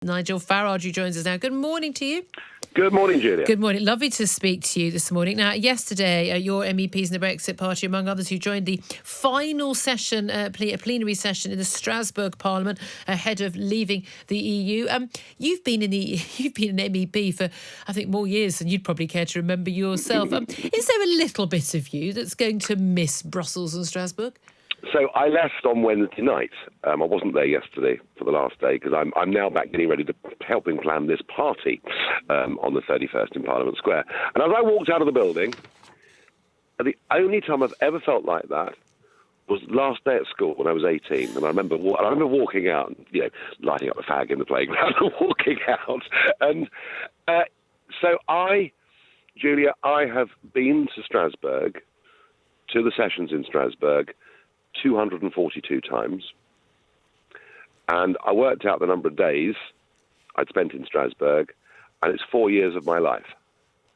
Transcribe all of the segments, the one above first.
Nigel Farage, who joins us now. Good morning to you. Good morning, Julia. Good morning. Lovely to speak to you this morning. Now, yesterday, your MEPs in the Brexit Party, among others, who joined the final session, plenary session in the Strasbourg Parliament ahead of leaving the EU. You've been an MEP for, I think, more years than you'd probably care to remember yourself. Is there a little bit of you that's going to miss Brussels and Strasbourg? So I left on Wednesday night. I wasn't there yesterday for the last day because I'm now back getting ready to helping plan this party on the 31st in Parliament Square. And as I walked out of the building, the only time I've ever felt like that was last day at school when I was 18. And I remember walking out, and, lighting up the fag in the playground and walking out. And so Julia, I have been to Strasbourg, to the sessions in Strasbourg, 242 times, and I worked out the number of days I'd spent in Strasbourg, and it's 4 years of my life.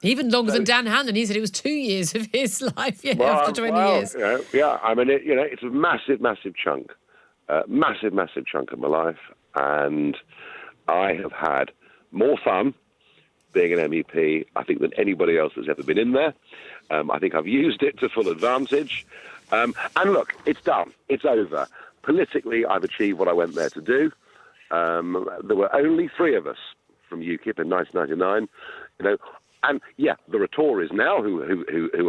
Even longer than Dan Hannan. He said it was 2 years of his life after 20 years. I mean, it's a massive, massive chunk, massive chunk of my life, and I have had more fun being an MEP, I think, than anybody else that's ever been in there. I think I've used it to full advantage. And look, it's done. It's over. Politically, I've achieved what I went there to do. There were only three of us from UKIP in 1999, and there are Tories now who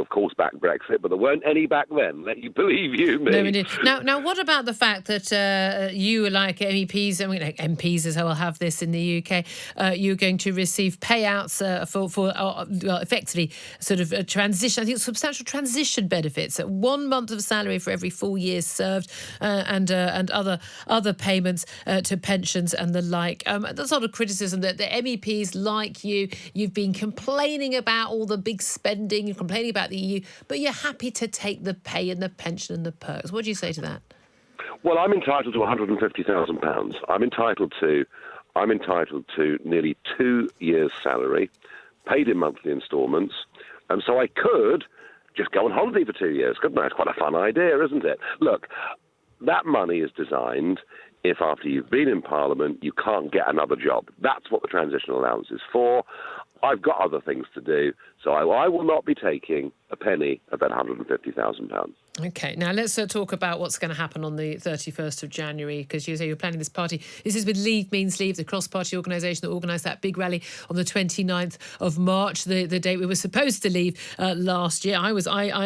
of course back Brexit, but there weren't any back then. Let you believe you me. No, indeed. Now, what about the fact that you, like MEPs, like MPs as well, have this in the UK? You're going to receive payouts for effectively sort of a transition. I think substantial transition benefits. 1 month of salary for every 4 years served, and other payments to pensions and the like. The sort of criticism that the MEPs like you've been complaining about all the big spending, you're complaining about the EU, but you're happy to take the pay and the pension and the perks. What do you say to that? Well, I'm entitled to £150,000. I'm entitled to nearly 2 years' salary, paid in monthly instalments, and so I could just go on holiday for 2 years, couldn't I? It's quite a fun idea, isn't it? Look, that money is designed if after you've been in Parliament you can't get another job. That's what the transitional allowance is for. I've got other things to do, so I will not be taking a penny of that £150,000. OK, now let's talk about what's going to happen on the 31st of January, because you say you're planning this party. This is with Leave Means Leave, the cross-party organisation that organised that big rally on the 29th of March, the date we were supposed to leave last year. I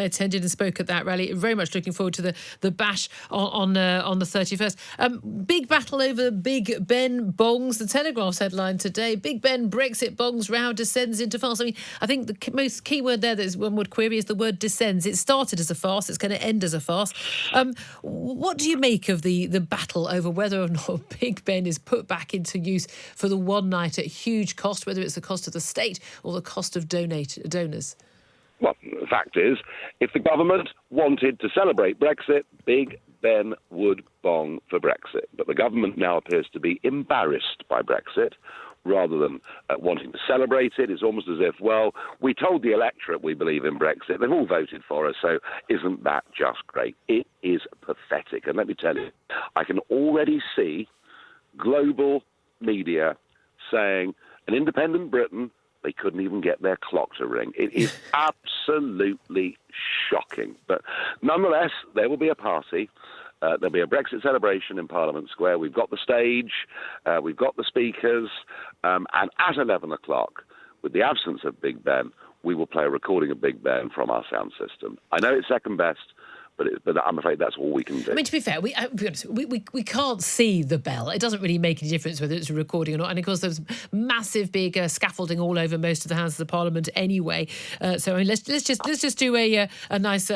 attended and spoke at that rally. Very much looking forward to the bash on the 31st. Big battle over Big Ben bongs. The Telegraph's headline today: Big Ben Brexit bongs row descends into farce. I mean, I think the most key word there that one would query is the word descends. It started as a farce. It's going to end as a farce. What do you make of the battle over whether or not Big Ben is put back into use for the one night at huge cost, whether it's the cost of the state or the cost of donors? Well, the fact is, if the government wanted to celebrate Brexit, Big Ben would bong for Brexit. But the government now appears to be embarrassed by Brexit rather than wanting to celebrate it. It's almost as if, well, we told the electorate we believe in Brexit. They've all voted for us, so isn't that just great? It is pathetic. And let me tell you, I can already see global media saying an independent Britain, they couldn't even get their clock to ring. It is absolutely shocking. But nonetheless, there will be a party. There'll be a Brexit celebration in Parliament Square. We've got the stage, we've got the speakers, and at 11 o'clock, with the absence of Big Ben, we will play a recording of Big Ben from our sound system. I know it's second best, but I'm afraid that's all we can do. I mean, to be fair, we can't see the bell. It doesn't really make any difference whether it's a recording or not. And of course, there's massive big scaffolding all over most of the Houses of Parliament anyway. So I mean, let's just do a nice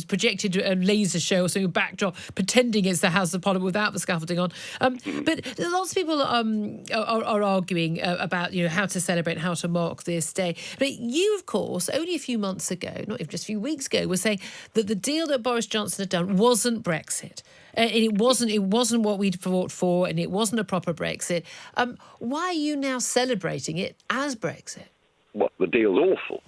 projected laser show or something, backdrop, pretending it's the House of Parliament without the scaffolding on. But lots of people are arguing about how to celebrate, how to mark this day. But you, of course, only a few months ago, not even just a few weeks ago, were saying that the deal that Boris Johnson had done wasn't Brexit. It wasn't what we'd fought for, and it wasn't a proper Brexit. Why are you now celebrating it as Brexit? Well, the deal's awful.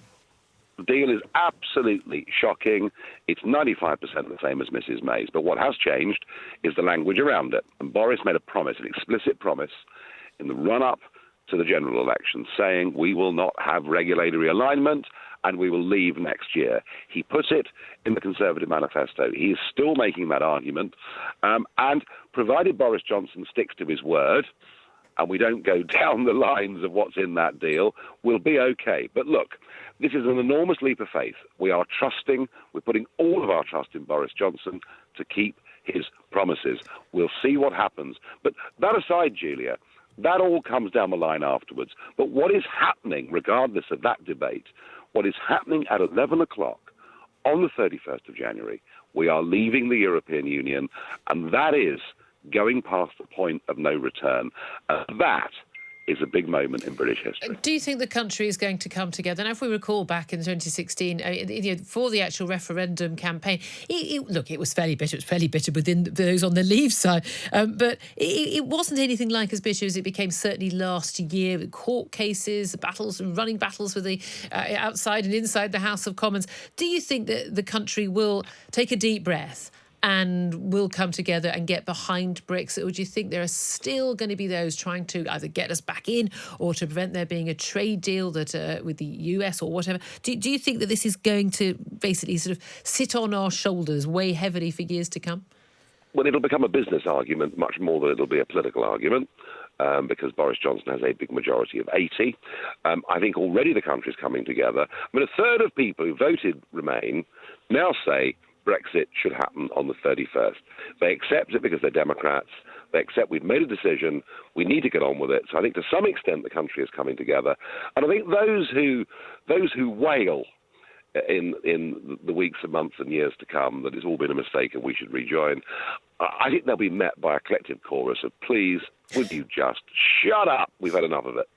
The deal is absolutely shocking. It's 95% the same as Mrs May's. But what has changed is the language around it. And Boris made a promise, an explicit promise, in the run-up to the general election, saying we will not have regulatory alignment and we will leave next year. He put it in the Conservative manifesto. He is still making that argument. And provided Boris Johnson sticks to his word and we don't go down the lines of what's in that deal, we'll be okay. But look, this is an enormous leap of faith. We're putting all of our trust in Boris Johnson to keep his promises. We'll see what happens. But that aside, Julia, that all comes down the line afterwards. But what is happening, regardless of that debate, what is happening at 11 o'clock on the 31st of January, we are leaving the European Union, and that is going past the point of no return. That is a big moment in British history. Do you think the country is going to come together? Now, if we recall back in 2016, for the actual referendum campaign, it was fairly bitter. It was fairly bitter within those on the Leave side. But it wasn't anything like as bitter as it became certainly last year, with court cases, battles and running battles with the outside and inside the House of Commons. Do you think that the country will take a deep breath and will come together and get behind Brexit? Or do you think there are still going to be those trying to either get us back in or to prevent there being a trade deal that with the US or whatever? Do you think that this is going to basically sort of sit on our shoulders, weigh heavily for years to come? Well, it'll become a business argument much more than it'll be a political argument. Because Boris Johnson has a big majority of 80. I think already the country's coming together. I mean, a third of people who voted Remain now say Brexit should happen on the 31st. They accept it because they're Democrats. They accept we've made a decision. We need to get on with it. So I think to some extent the country is coming together. And I think those who wail in the weeks and months and years to come that it's all been a mistake and we should rejoin, I think they'll be met by a collective chorus of, please, would you just shut up? We've had enough of it.